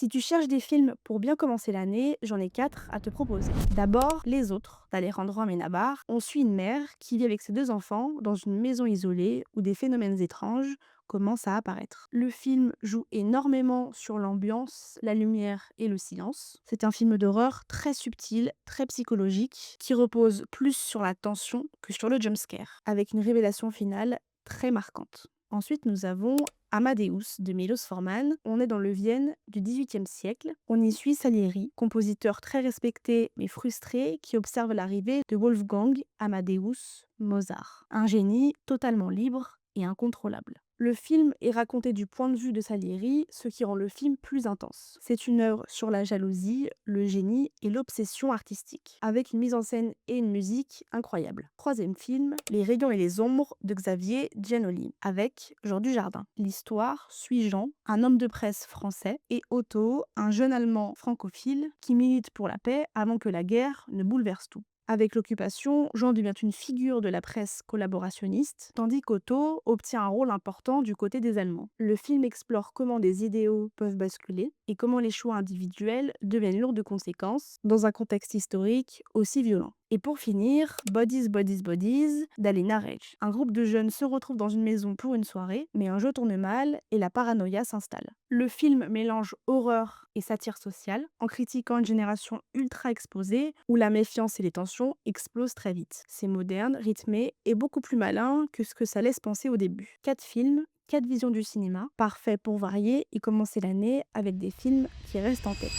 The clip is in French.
Si tu cherches des films pour bien commencer l'année, j'en ai 4 à te proposer. D'abord, Les Autres d'Alejandro Amenábar. On suit une mère qui vit avec ses 2 enfants dans une maison isolée où des phénomènes étranges commencent à apparaître. Le film joue énormément sur l'ambiance, la lumière et le silence. C'est un film d'horreur très subtil, très psychologique, qui repose plus sur la tension que sur le jumpscare, avec une révélation finale très marquante. Ensuite, nous avons Amadeus de Milos Forman. On est dans le Vienne du XVIIIe siècle. On y suit Salieri, compositeur très respecté mais frustré, qui observe l'arrivée de Wolfgang Amadeus Mozart, un génie totalement libre et incontrôlable. Le film est raconté du point de vue de Salieri, ce qui rend le film plus intense. C'est une œuvre sur la jalousie, le génie et l'obsession artistique, avec une mise en scène et une musique incroyables. Troisième film, Les rayons et les ombres de Xavier Giannoli, avec Jean Dujardin. L'histoire suit Jean, un homme de presse français, et Otto, un jeune Allemand francophile qui milite pour la paix avant que la guerre ne bouleverse tout. Avec l'occupation, Jean devient une figure de la presse collaborationniste, tandis qu'Otto obtient un rôle important du côté des Allemands. Le film explore comment des idéaux peuvent basculer et comment les choix individuels deviennent lourds de conséquences dans un contexte historique aussi violent. Et pour finir, Bodies, Bodies, Bodies d'Alina Rage. Un groupe de jeunes se retrouve dans une maison pour une soirée, mais un jeu tourne mal et la paranoïa s'installe. Le film mélange horreur et satire sociale, en critiquant une génération ultra exposée où la méfiance et les tensions explosent très vite. C'est moderne, rythmé et beaucoup plus malin que ce que ça laisse penser au début. 4 films, 4 visions du cinéma, parfait pour varier et commencer l'année avec des films qui restent en tête.